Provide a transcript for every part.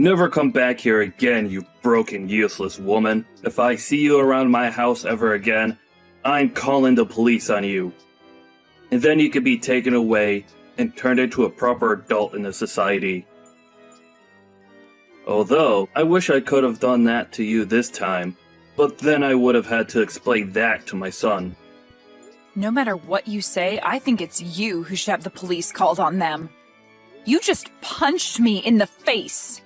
Never come back here again, you broken, useless woman. If I see you around my house ever again, I'm calling the police on you. And then you could be taken away and turned into a proper adult in the society. Although, I wish I could have done that to you this time, but then I would have had to explain that to my son. No matter what you say, I think it's you who should have the police called on them. You just punched me in the face.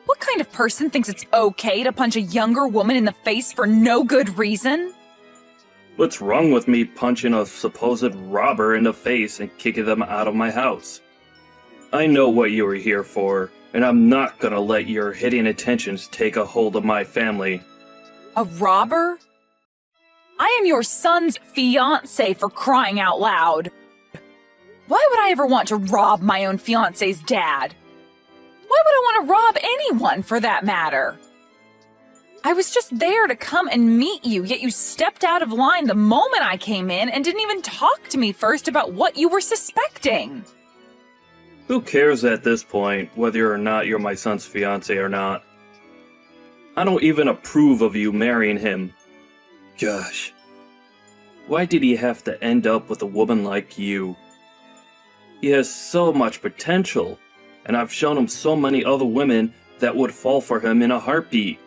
What kind of person thinks it's okay to punch a younger woman in the face for no good reason? What's wrong with me punching a supposed robber in the face and kicking them out of my house? I know what you were here for, and I'm not gonna let your hidden intentions take a hold of my family. A robber? I am your son's fiancé, for crying out loud. Why would I ever want to rob my own fiancé's dad? Why would I want to rob anyone, for that matter? I was just there to come and meet you, yet you stepped out of line the moment I came in and didn't even talk to me first about what you were suspecting. Who cares at this point whether or not you're my son's fiancé or not? I don't even approve of you marrying him. Gosh. Why did he have to end up with a woman like you? He has so much potential, and I've shown him so many other women that would fall for him in a heartbeat.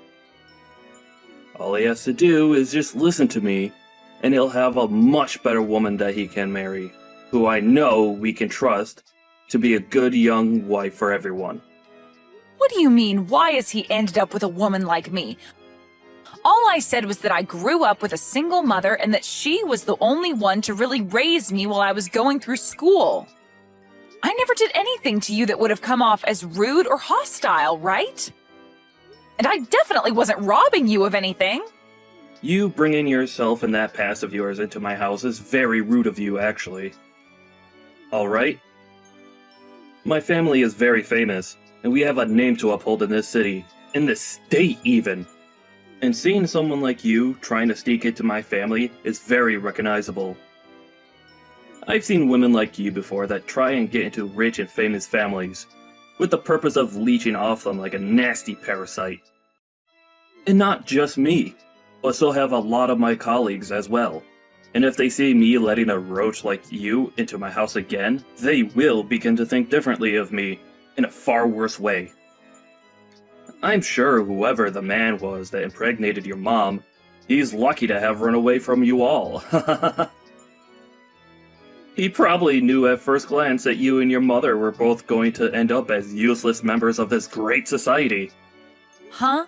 All he has to do is just listen to me, and he'll have a much better woman that he can marry, who I know we can trust to be a good young wife for everyone. What do you mean, why has he ended up with a woman like me? All I said was that I grew up with a single mother and that she was the only one to really raise me while I was going through school. I never did anything to you that would have come off as rude or hostile, right? And I definitely wasn't robbing you of anything. You bringing yourself and that past of yours into my house is very rude of you, actually. Alright? My family is very famous, and we have a name to uphold in this city, in this state even. And seeing someone like you trying to sneak into my family is very recognizable. I've seen women like you before that try and get into rich and famous families, with the purpose of leeching off them like a nasty parasite. And not just me, but so have a lot of my colleagues as well. And if they see me letting a roach like you into my house again, they will begin to think differently of me, in a far worse way. I'm sure whoever the man was that impregnated your mom, he's lucky to have run away from you all. He probably knew at first glance that you and your mother were both going to end up as useless members of this great society. Huh?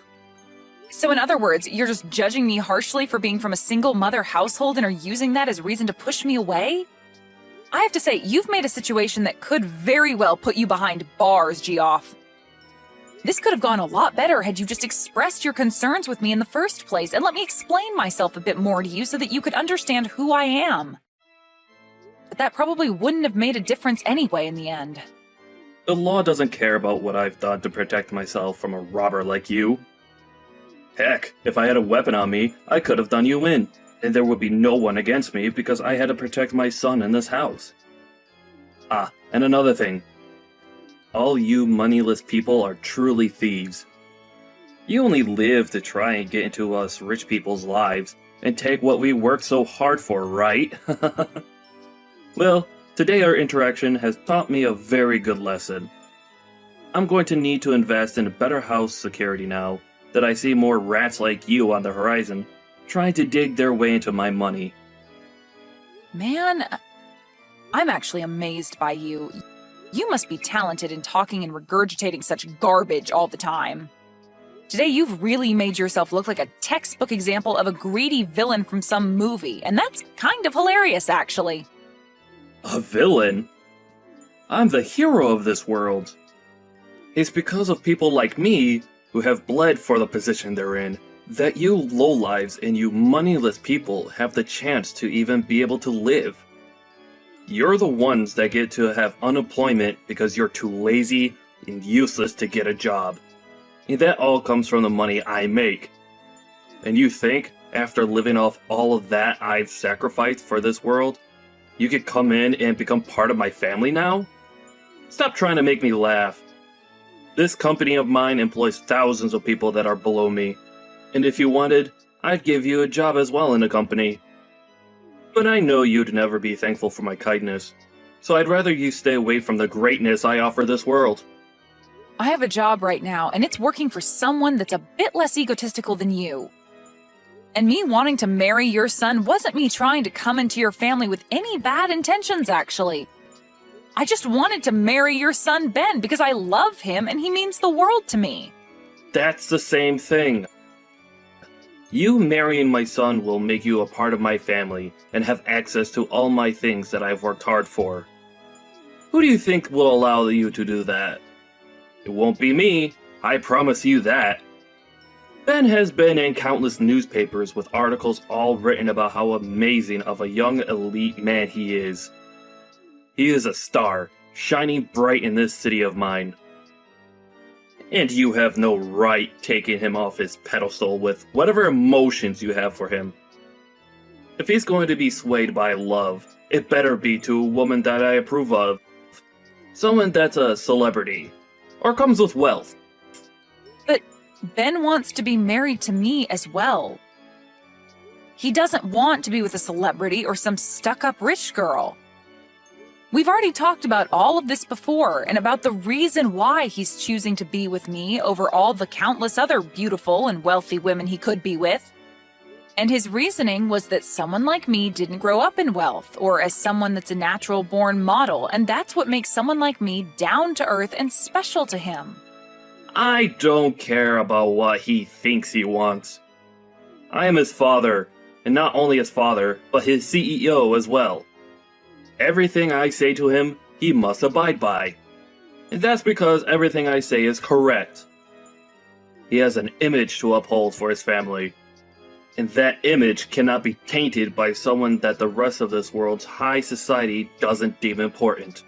So in other words, you're just judging me harshly for being from a single mother household and are using that as reason to push me away? I have to say, you've made a situation that could very well put you behind bars, Geoff. This could have gone a lot better had you just expressed your concerns with me in the first place and let me explain myself a bit more to you so that you could understand who I am. But that probably wouldn't have made a difference anyway in the end. The law doesn't care about what I've done to protect myself from a robber like you. Heck, if I had a weapon on me, I could have done you in, and there would be no one against me because I had to protect my son in this house. Ah, and another thing. All you moneyless people are truly thieves. You only live to try and get into us rich people's lives and take what we worked so hard for, right? Well, today our interaction has taught me a very good lesson. I'm going to need to invest in better house security now that I see more rats like you on the horizon, trying to dig their way into my money. Man, I'm actually amazed by you. You must be talented in talking and regurgitating such garbage all the time. Today you've really made yourself look like a textbook example of a greedy villain from some movie, and that's kind of hilarious, actually. A villain? I'm the hero of this world. It's because of people like me, who have bled for the position they're in, that you lowlives and you moneyless people have the chance to even be able to live. You're the ones that get to have unemployment because you're too lazy and useless to get a job. And that all comes from the money I make. And you think, after living off all of that I've sacrificed for this world, you could come in and become part of my family now? Stop trying to make me laugh. This company of mine employs thousands of people that are below me, and if you wanted, I'd give you a job as well in the company. But I know you'd never be thankful for my kindness, so I'd rather you stay away from the greatness I offer this world. I have a job right now, and it's working for someone that's a bit less egotistical than you. And me wanting to marry your son wasn't me trying to come into your family with any bad intentions, actually. I just wanted to marry your son, Ben, because I love him and he means the world to me. That's the same thing. You marrying my son will make you a part of my family and have access to all my things that I've worked hard for. Who do you think will allow you to do that? It won't be me, I promise you that. Ben has been in countless newspapers with articles all written about how amazing of a young elite man he is. He is a star, shining bright in this city of mine. And you have no right taking him off his pedestal with whatever emotions you have for him. If he's going to be swayed by love, it better be to a woman that I approve of. Someone that's a celebrity, or comes with wealth. But Ben wants to be married to me as well. He doesn't want to be with a celebrity or some stuck-up rich girl. We've already talked about all of this before and about the reason why he's choosing to be with me over all the countless other beautiful and wealthy women he could be with. And his reasoning was that someone like me didn't grow up in wealth or as someone that's a natural-born model, and that's what makes someone like me down to earth and special to him. I don't care about what he thinks he wants. I am his father, and not only his father, but his CEO as well. Everything I say to him, he must abide by. And that's because everything I say is correct. He has an image to uphold for his family. And that image cannot be tainted by someone that the rest of this world's high society doesn't deem important.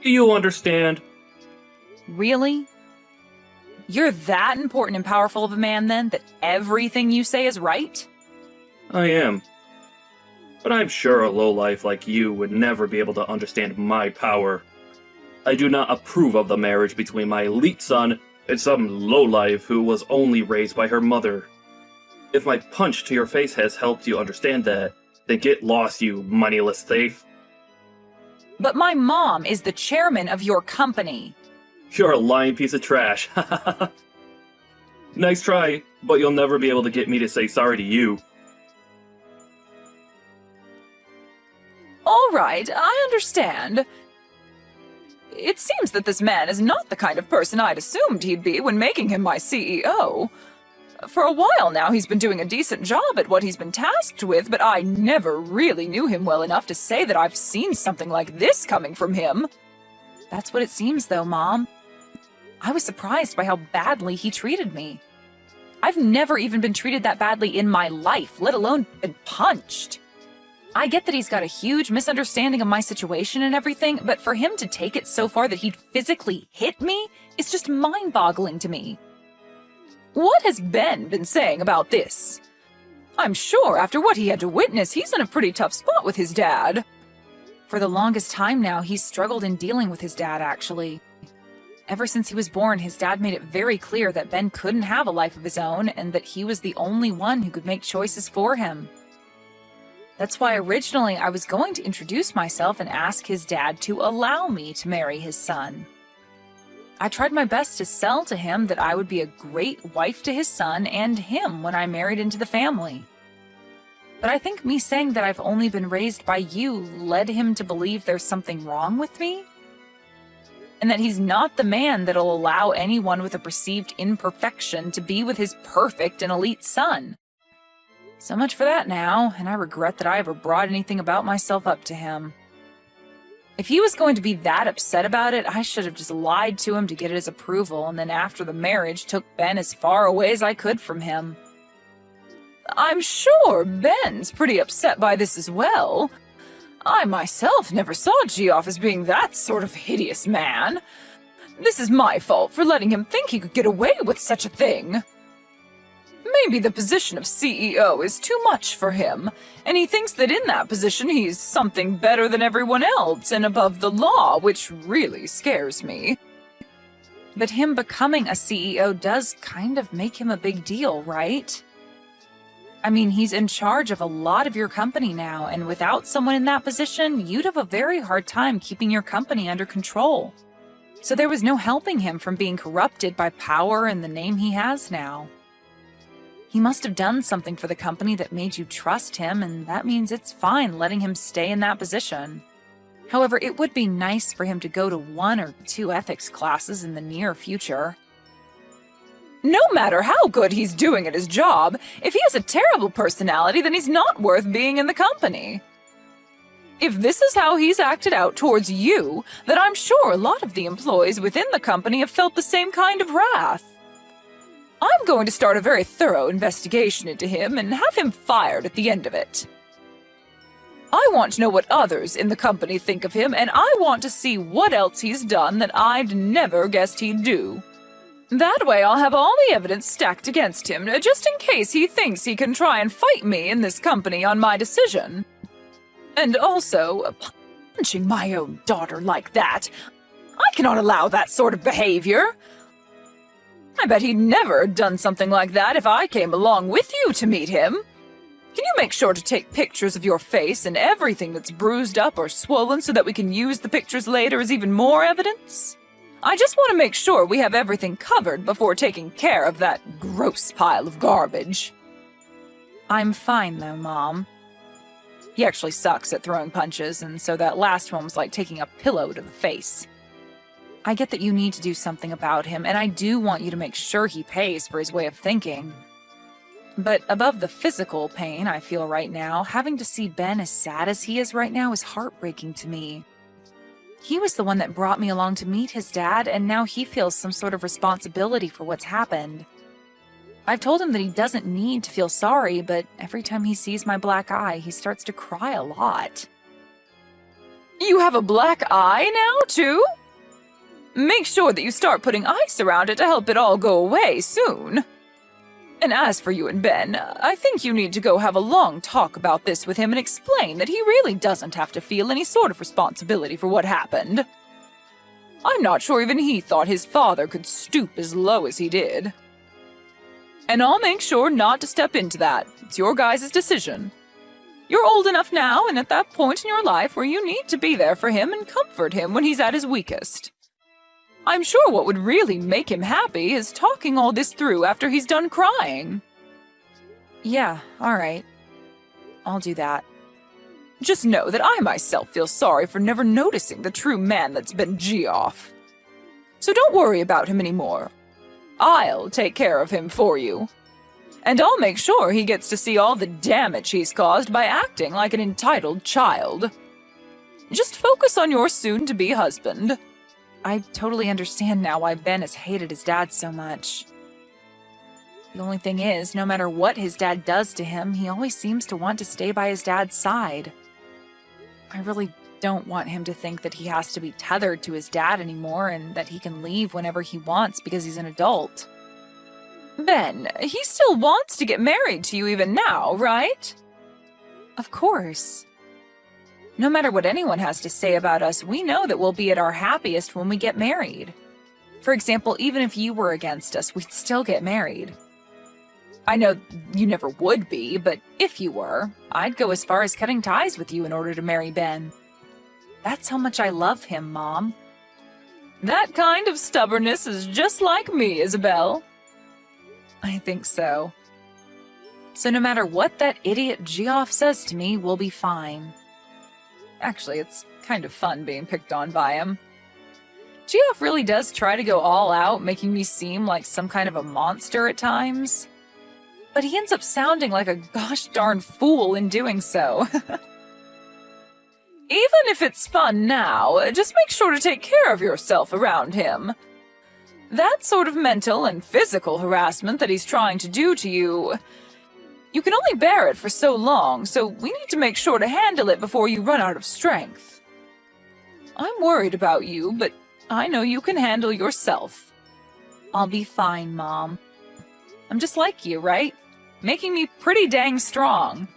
Do you understand? Really? You're that important and powerful of a man, then, that everything you say is right? I am. But I'm sure a lowlife like you would never be able to understand my power. I do not approve of the marriage between my elite son and some lowlife who was only raised by her mother. If my punch to your face has helped you understand that, then get lost, you moneyless thief. But my mom is the chairman of your company. You're a lying piece of trash. Nice try, but you'll never be able to get me to say sorry to you. All right, I understand. It seems that this man is not the kind of person I'd assumed he'd be when making him my CEO. For a while now, he's been doing a decent job at what he's been tasked with, but I never really knew him well enough to say that I've seen something like this coming from him. That's what it seems, though, Mom. I was surprised by how badly he treated me. I've never even been treated that badly in my life, let alone been punched. I get that he's got a huge misunderstanding of my situation and everything, but for him to take it so far that he'd physically hit me is just mind-boggling to me. What has Ben been saying about this? I'm sure after what he had to witness, he's in a pretty tough spot with his dad. For the longest time now, he's struggled in dealing with his dad, actually. Ever since he was born, his dad made it very clear that Ben couldn't have a life of his own and that he was the only one who could make choices for him. That's why originally I was going to introduce myself and ask his dad to allow me to marry his son. I tried my best to sell to him that I would be a great wife to his son and him when I married into the family. But I think me saying that I've only been raised by you led him to believe there's something wrong with me, and that he's not the man that'll allow anyone with a perceived imperfection to be with his perfect and elite son. So much for that now, and I regret that I ever brought anything about myself up to him. If he was going to be that upset about it, I should have just lied to him to get his approval, and then after the marriage took Ben as far away as I could from him. I'm sure Ben's pretty upset by this as well. I myself never saw Geoff as being that sort of hideous man. This is my fault for letting him think he could get away with such a thing. Maybe the position of CEO is too much for him, and he thinks that in that position he's something better than everyone else and above the law, which really scares me. But him becoming a CEO does kind of make him a big deal, right? I mean, he's in charge of a lot of your company now, and without someone in that position, you'd have a very hard time keeping your company under control. So there was no helping him from being corrupted by power and the name he has now. He must have done something for the company that made you trust him, and that means it's fine letting him stay in that position. However, it would be nice for him to go to 1 or 2 ethics classes in the near future. No matter how good he's doing at his job, if he has a terrible personality, then he's not worth being in the company. If this is how he's acted out towards you, then I'm sure a lot of the employees within the company have felt the same kind of wrath. I'm going to start a very thorough investigation into him and have him fired at the end of it. I want to know what others in the company think of him, and I want to see what else he's done that I'd never guessed he'd do. That way I'll have all the evidence stacked against him, just in case he thinks he can try and fight me in this company on my decision. And also, punching my own daughter like that. I cannot allow that sort of behavior. I bet he'd never have done something like that if I came along with you to meet him. Can you make sure to take pictures of your face and everything that's bruised up or swollen so that we can use the pictures later as even more evidence? I just want to make sure we have everything covered before taking care of that gross pile of garbage. I'm fine though, Mom. He actually sucks at throwing punches, and so that last one was like taking a pillow to the face. I get that you need to do something about him, and I do want you to make sure he pays for his way of thinking. But above the physical pain I feel right now, having to see Ben as sad as he is right now is heartbreaking to me. He was the one that brought me along to meet his dad, and now he feels some sort of responsibility for what's happened. I've told him that he doesn't need to feel sorry, but every time he sees my black eye, he starts to cry a lot. You have a black eye now, too? Make sure that you start putting ice around it to help it all go away soon. And as for you and Ben, I think you need to go have a long talk about this with him and explain that he really doesn't have to feel any sort of responsibility for what happened. I'm not sure even he thought his father could stoop as low as he did. And I'll make sure not to step into that. It's your guys' decision. You're old enough now and at that point in your life where you need to be there for him and comfort him when he's at his weakest. I'm sure what would really make him happy is talking all this through after he's done crying. Yeah, all right. I'll do that. Just know that I myself feel sorry for never noticing the true man that's been Geoff. So don't worry about him anymore. I'll take care of him for you. And I'll make sure he gets to see all the damage he's caused by acting like an entitled child. Just focus on your soon-to-be husband. I totally understand now why Ben has hated his dad so much. The only thing is, no matter what his dad does to him, he always seems to want to stay by his dad's side. I really don't want him to think that he has to be tethered to his dad anymore and that he can leave whenever he wants because he's an adult. Ben, he still wants to get married to you even now, right? Of course. No matter what anyone has to say about us, we know that we'll be at our happiest when we get married. For example, even if you were against us, we'd still get married. I know you never would be, but if you were, I'd go as far as cutting ties with you in order to marry Ben. That's how much I love him, Mom. That kind of stubbornness is just like me, Isabel. I think so. So no matter what that idiot Geoff says to me, we'll be fine. Actually, it's kind of fun being picked on by him. Geoff really does try to go all out, making me seem like some kind of a monster at times. But he ends up sounding like a gosh darn fool in doing so. Even if it's fun now, just make sure to take care of yourself around him. That sort of mental and physical harassment that he's trying to do to you, you can only bear it for so long, so we need to make sure to handle it before you run out of strength. I'm worried about you, but I know you can handle yourself. I'll be fine, Mom. I'm just like you, right? Making me pretty dang strong.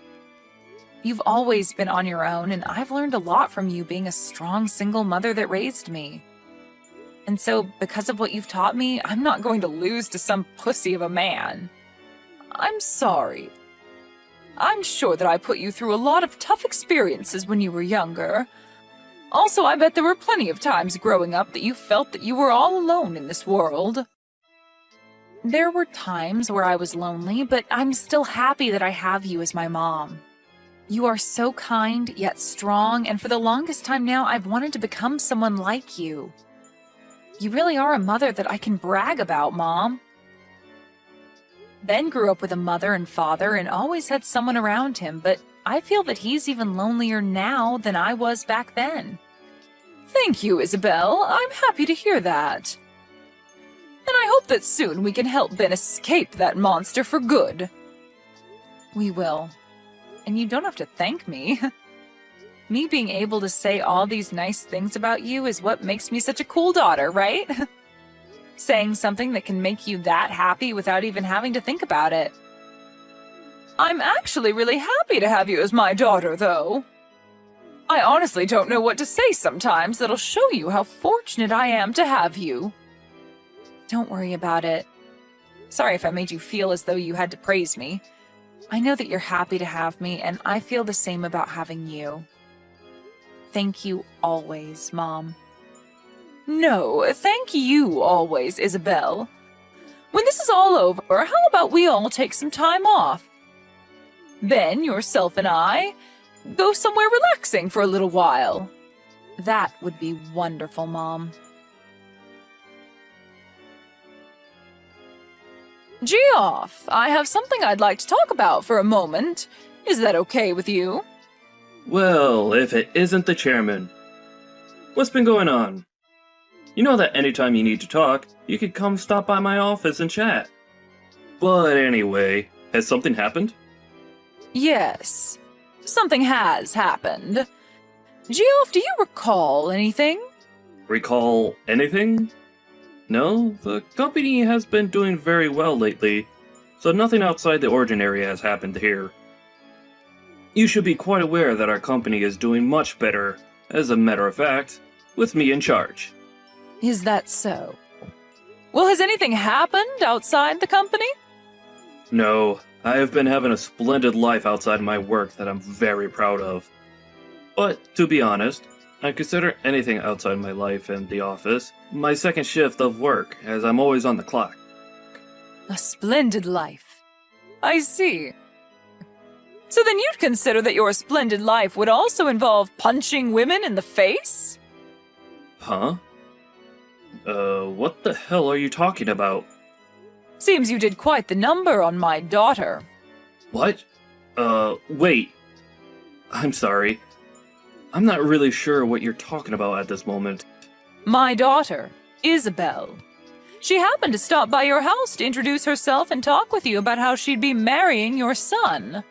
You've always been on your own, and I've learned a lot from you being a strong single mother that raised me. And so, because of what you've taught me, I'm not going to lose to some pussy of a man. I'm sorry. I'm sure that I put you through a lot of tough experiences when you were younger. Also, I bet there were plenty of times growing up that you felt that you were all alone in this world. There were times where I was lonely, but I'm still happy that I have you as my mom. You are so kind, yet strong, and for the longest time now, I've wanted to become someone like you. You really are a mother that I can brag about, Mom. Ben grew up with a mother and father and always had someone around him, but I feel that he's even lonelier now than I was back then. Thank you, Isabel. I'm happy to hear that. And I hope that soon we can help Ben escape that monster for good. We will. And you don't have to thank me. Me being able to say all these nice things about you is what makes me such a cool daughter, right? Saying something that can make you that happy without even having to think about it. I'm actually really happy to have you as my daughter, though. I honestly don't know what to say sometimes that'll show you how fortunate I am to have you. Don't worry about it. Sorry if I made you feel as though you had to praise me. I know that you're happy to have me, and I feel the same about having you. Thank you always, Mom. No, thank you always, Isabel. When this is all over, how about we all take some time off? Ben, yourself, and I go somewhere relaxing for a little while. That would be wonderful, Mom. Geoff, I have something I'd like to talk about for a moment. Is that okay with you? Well, if it isn't the chairman. What's been going on? You know that anytime you need to talk, you could come stop by my office and chat. But anyway, has something happened? Yes, something has happened. Geoff, do you recall anything? Recall anything? No, the company has been doing very well lately, so nothing outside the ordinary has happened here. You should be quite aware that our company is doing much better, as a matter of fact, with me in charge. Is that so? Well, has anything happened outside the company? No, I have been having a splendid life outside my work that I'm very proud of. But, to be honest, I consider anything outside my life and the office my second shift of work, as I'm always on the clock. A splendid life. I see. So then you'd consider that your splendid life would also involve punching women in the face? Huh? What the hell are you talking about? Seems you did quite the number on my daughter. What? Wait. I'm sorry. I'm not really sure what you're talking about at this moment. My daughter, Isabel. She happened to stop by your house to introduce herself and talk with you about how she'd be marrying your son.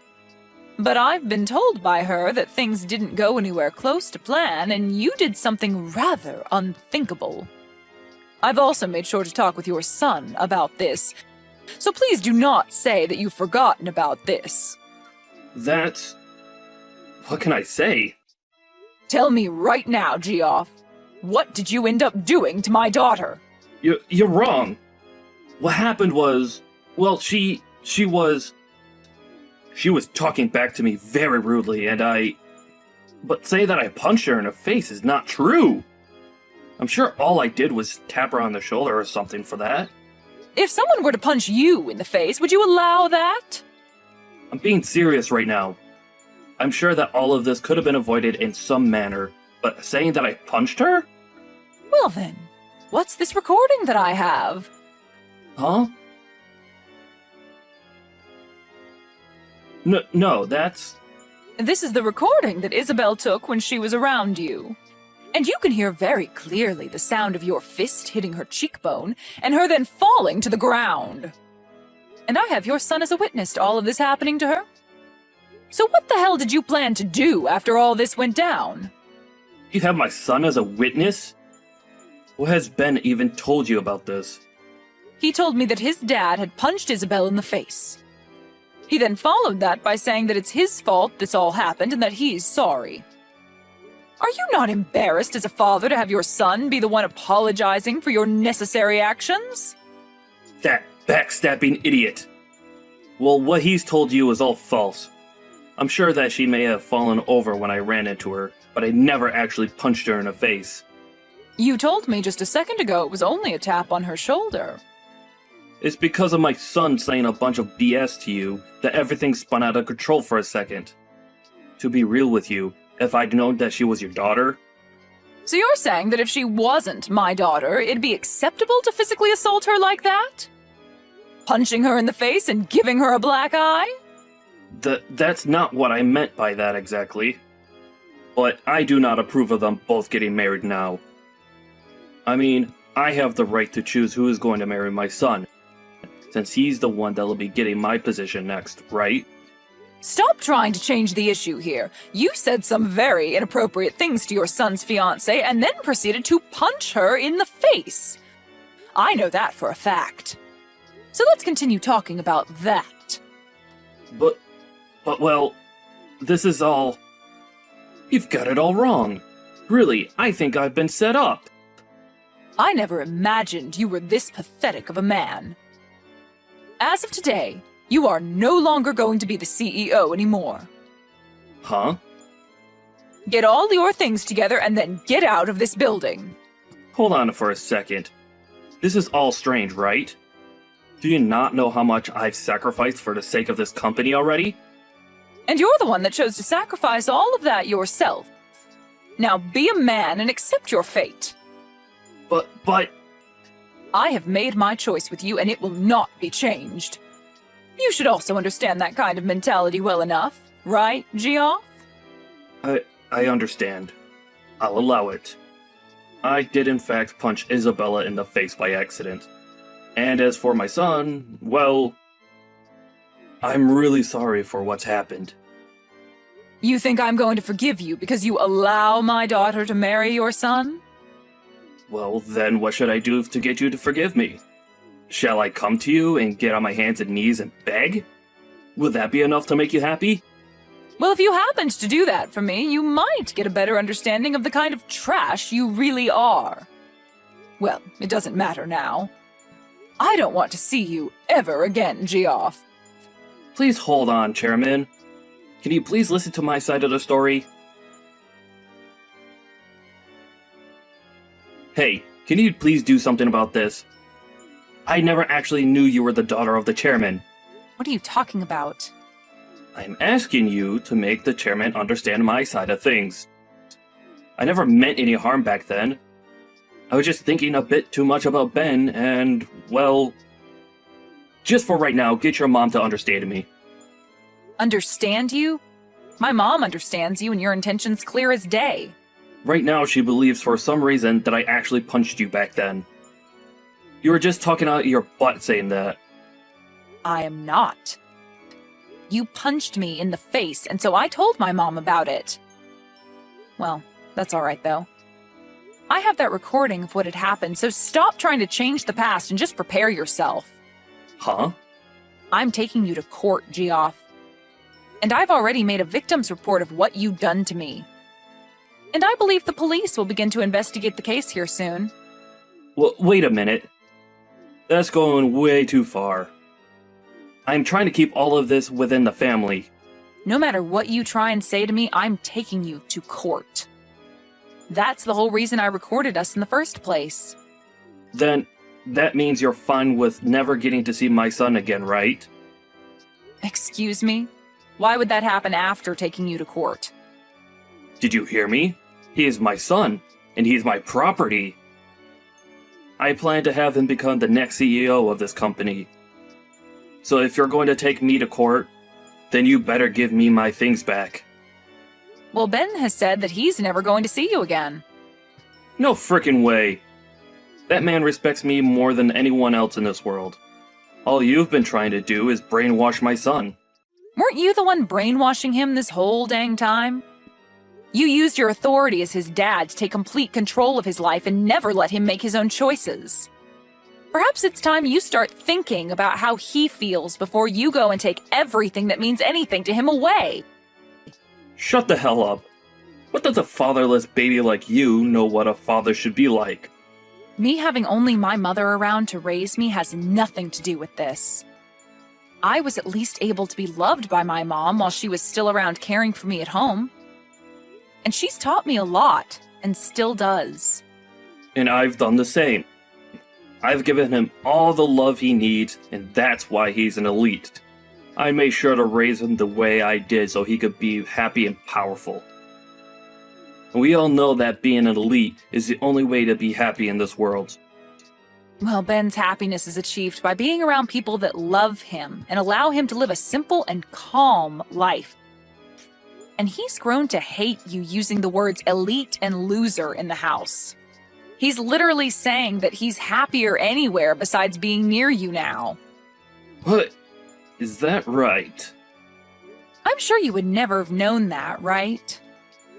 But I've been told by her that things didn't go anywhere close to plan, and you did something rather unthinkable. I've also made sure to talk with your son about this, so please do not say that you've forgotten about this. That's... What can I say? Tell me right now, Geoff. What did you end up doing to my daughter? You're wrong. What happened was... Well, she was talking back to me very rudely, and But say that I punched her in the face is not true. I'm sure all I did was tap her on the shoulder or something for that. If someone were to punch you in the face, would you allow that? I'm being serious right now. I'm sure that all of this could have been avoided in some manner, but saying that I punched her? Well then, what's this recording that I have? Huh? No, that's... This is the recording that Isabel took when she was around you. And you can hear very clearly the sound of your fist hitting her cheekbone, and her then falling to the ground. And I have your son as a witness to all of this happening to her. So what the hell did you plan to do after all this went down? You have my son as a witness? What has Ben even told you about this? He told me that his dad had punched Isabel in the face. He then followed that by saying that it's his fault this all happened and that he's sorry. Are you not embarrassed as a father to have your son be the one apologizing for your necessary actions? That backstabbing idiot. Well, what he's told you is all false. I'm sure that she may have fallen over when I ran into her, but I never actually punched her in the face. You told me just a second ago it was only a tap on her shoulder. It's because of my son saying a bunch of BS to you that everything spun out of control for a second. To be real with you, if I'd known that she was your daughter... So you're saying that if she wasn't my daughter, it'd be acceptable to physically assault her like that? Punching her in the face and giving her a black eye? That's not what I meant by that exactly. But I do not approve of them both getting married now. I mean, I have the right to choose who is going to marry my son, since he's the one that'll be getting my position next, right? Stop trying to change the issue here. You said some very inappropriate things to your son's fiancé and then proceeded to punch her in the face. I know that for a fact. So let's continue talking about that. But well, this is all... You've got it all wrong. Really, I think I've been set up. I never imagined you were this pathetic of a man. As of today, you are no longer going to be the CEO anymore. Huh? Get all your things together and then get out of this building. Hold on for a second. This is all strange, right? Do you not know how much I've sacrificed for the sake of this company already? And you're the one that chose to sacrifice all of that yourself. Now be a man and accept your fate. But... I have made my choice with you and it will not be changed. You should also understand that kind of mentality well enough, right, Geoff? I understand. I'll allow it. I did in fact punch Isabella in the face by accident. And as for my son, well... I'm really sorry for what's happened. You think I'm going to forgive you because you allow my daughter to marry your son? Well, then what should I do to get you to forgive me? Shall I come to you and get on my hands and knees and beg? Would that be enough to make you happy? Well, if you happened to do that for me, you might get a better understanding of the kind of trash you really are. Well, it doesn't matter now. I don't want to see you ever again, Geoff. Please hold on, Chairman. Can you please listen to my side of the story? Hey, can you please do something about this? I never actually knew you were the daughter of the chairman. What are you talking about? I'm asking you to make the chairman understand my side of things. I never meant any harm back then. I was just thinking a bit too much about Ben and, well... Just for right now, get your mom to understand me. Understand you? My mom understands you and your intentions clear as day. Right now, she believes for some reason that I actually punched you back then. You were just talking out your butt saying that. I am not. You punched me in the face, and so I told my mom about it. Well, that's all right, though. I have that recording of what had happened, so stop trying to change the past and just prepare yourself. Huh? I'm taking you to court, Geoff. And I've already made a victim's report of what you've done to me. And I believe the police will begin to investigate the case here soon. Well, wait a minute. That's going way too far. I'm trying to keep all of this within the family. No matter what you try and say to me, I'm taking you to court. That's the whole reason I recorded us in the first place. Then, that means you're fine with never getting to see my son again, right? Excuse me? Why would that happen after taking you to court? Did you hear me? He is my son, and he's my property. I plan to have him become the next CEO of this company. So if you're going to take me to court, then you better give me my things back. Well, Ben has said that he's never going to see you again. No frickin' way. That man respects me more than anyone else in this world. All you've been trying to do is brainwash my son. Weren't you the one brainwashing him this whole dang time? You used your authority as his dad to take complete control of his life and never let him make his own choices. Perhaps it's time you start thinking about how he feels before you go and take everything that means anything to him away. Shut the hell up. What does a fatherless baby like you know what a father should be like? Me having only my mother around to raise me has nothing to do with this. I was at least able to be loved by my mom while she was still around caring for me at home. And she's taught me a lot, and still does. And I've done the same. I've given him all the love he needs, and that's why he's an elite. I made sure to raise him the way I did so he could be happy and powerful. And we all know that being an elite is the only way to be happy in this world. Well, Ben's happiness is achieved by being around people that love him and allow him to live a simple and calm life. And he's grown to hate you using the words elite and loser in the house. He's literally saying that he's happier anywhere besides being near you now. What? Is that right? I'm sure you would never have known that, right?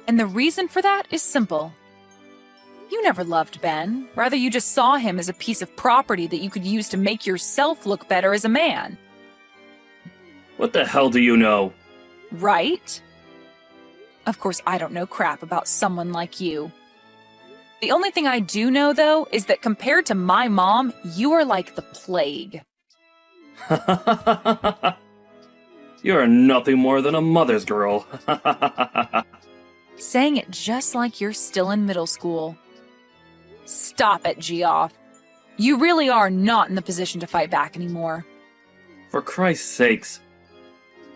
And the reason for that is simple. You never loved Ben. Rather, you just saw him as a piece of property that you could use to make yourself look better as a man. What the hell do you know? Right? Of course, I don't know crap about someone like you. The only thing I do know, though, is that compared to my mom, you are like the plague. You're nothing more than a mother's girl. Saying it just like you're still in middle school. Stop it, Geoff. You really are not in the position to fight back anymore. For Christ's sakes.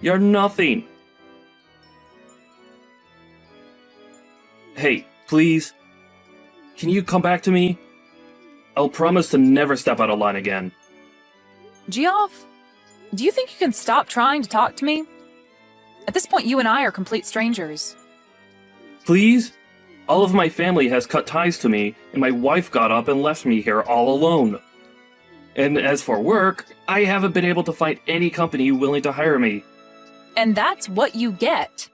You're nothing. Hey, please. Can you come back to me? I'll promise to never step out of line again. Geoff, do you think you can stop trying to talk to me? At this point, you and I are complete strangers. Please? All of my family has cut ties to me, and my wife got up and left me here all alone. And as for work, I haven't been able to find any company willing to hire me. And that's what you get.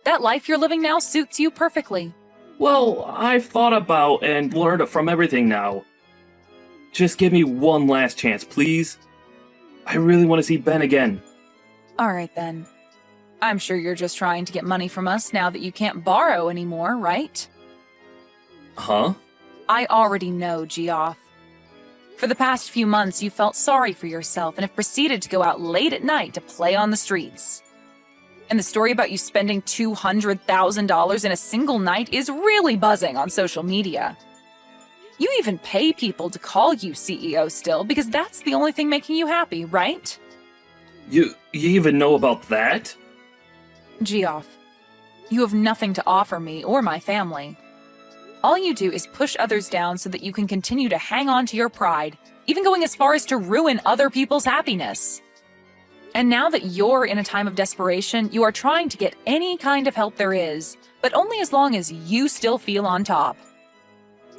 That life you're living now suits you perfectly. Well, I've thought about and learned from everything now. Just give me one last chance, please. I really want to see Ben again. All right, then. I'm sure you're just trying to get money from us now that you can't borrow anymore, right? Huh? I already know, Geoff. For the past few months, you felt sorry for yourself and have proceeded to go out late at night to play on the streets. And the story about you spending $200,000 in a single night is really buzzing on social media. You even pay people to call you CEO still because that's the only thing making you happy, right? You even know about that? Geoff, you have nothing to offer me or my family. All you do is push others down so that you can continue to hang on to your pride, even going as far as to ruin other people's happiness. And now that you're in a time of desperation, you are trying to get any kind of help there is, but only as long as you still feel on top.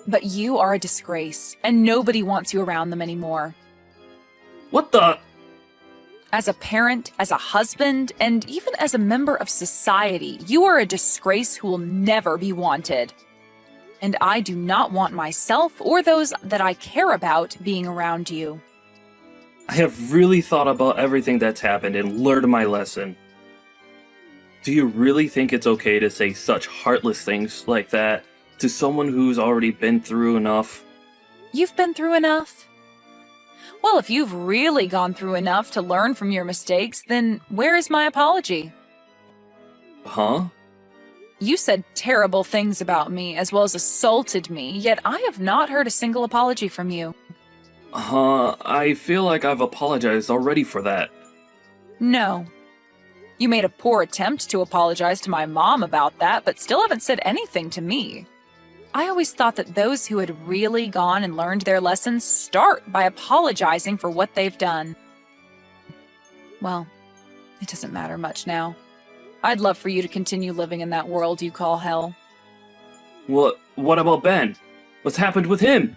But you are a disgrace, and nobody wants you around them anymore. What the? As a parent, as a husband, and even as a member of society, you are a disgrace who will never be wanted. And I do not want myself or those that I care about being around you. I have really thought about everything that's happened and learned my lesson. Do you really think it's okay to say such heartless things like that to someone who's already been through enough? You've been through enough? Well, if you've really gone through enough to learn from your mistakes, then where is my apology? Huh? You said terrible things about me as well as assaulted me, yet I have not heard a single apology from you. I feel like I've apologized already for that. No. You made a poor attempt to apologize to my mom about that, but still haven't said anything to me. I always thought that those who had really gone and learned their lessons start by apologizing for what they've done. Well, it doesn't matter much now. I'd love for you to continue living in that world you call hell. What about Ben? What's happened with him?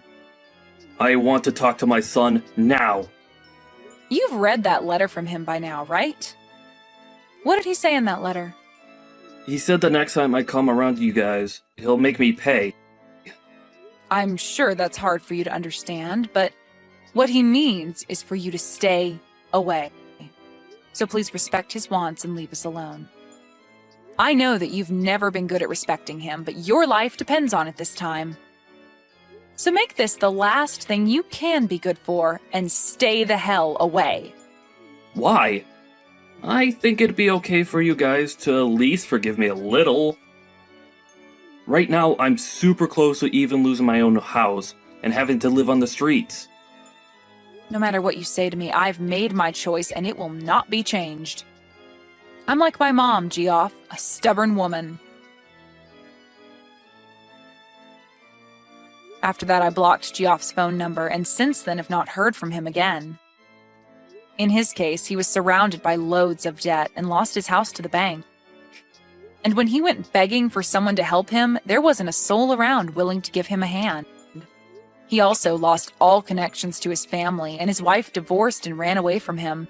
I want to talk to my son now. You've read that letter from him by now, right? What did he say in that letter? He said the next time I come around you guys, he'll make me pay. I'm sure that's hard for you to understand, but what he means is for you to stay away. So please respect his wants and leave us alone. I know that you've never been good at respecting him, but your life depends on it this time. So make this the last thing you can be good for and stay the hell away. Why? I think it'd be okay for you guys to at least forgive me a little. Right now, I'm super close to even losing my own house and having to live on the streets. No matter what you say to me, I've made my choice and it will not be changed. I'm like my mom, Geoff, a stubborn woman. After that, I blocked Geoff's phone number and since then have not heard from him again. In his case, he was surrounded by loads of debt and lost his house to the bank. And when he went begging for someone to help him, there wasn't a soul around willing to give him a hand. He also lost all connections to his family, and his wife divorced and ran away from him.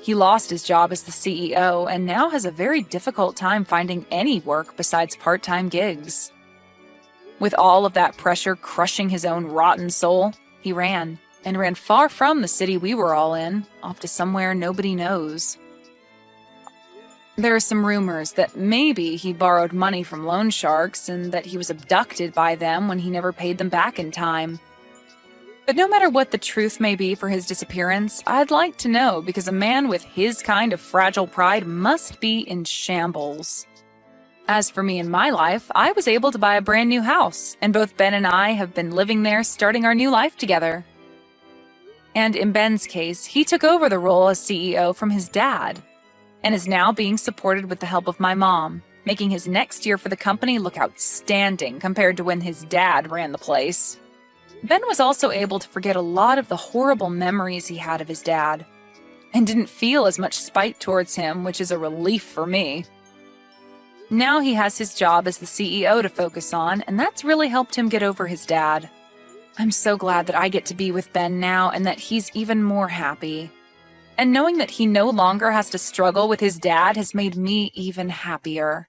He lost his job as the CEO and now has a very difficult time finding any work besides part-time gigs. With all of that pressure crushing his own rotten soul, he ran far from the city we were all in, off to somewhere nobody knows. There are some rumors that maybe he borrowed money from loan sharks and that he was abducted by them when he never paid them back in time. But no matter what the truth may be for his disappearance, I'd like to know because a man with his kind of fragile pride must be in shambles. As for me and my life, I was able to buy a brand new house, and both Ben and I have been living there starting our new life together. And in Ben's case, he took over the role as CEO from his dad, and is now being supported with the help of my mom, making his next year for the company look outstanding compared to when his dad ran the place. Ben was also able to forget a lot of the horrible memories he had of his dad, and didn't feel as much spite towards him, which is a relief for me. Now he has his job as the CEO to focus on, and that's really helped him get over his dad. I'm so glad that I get to be with Ben now and that he's even more happy. And knowing that he no longer has to struggle with his dad has made me even happier.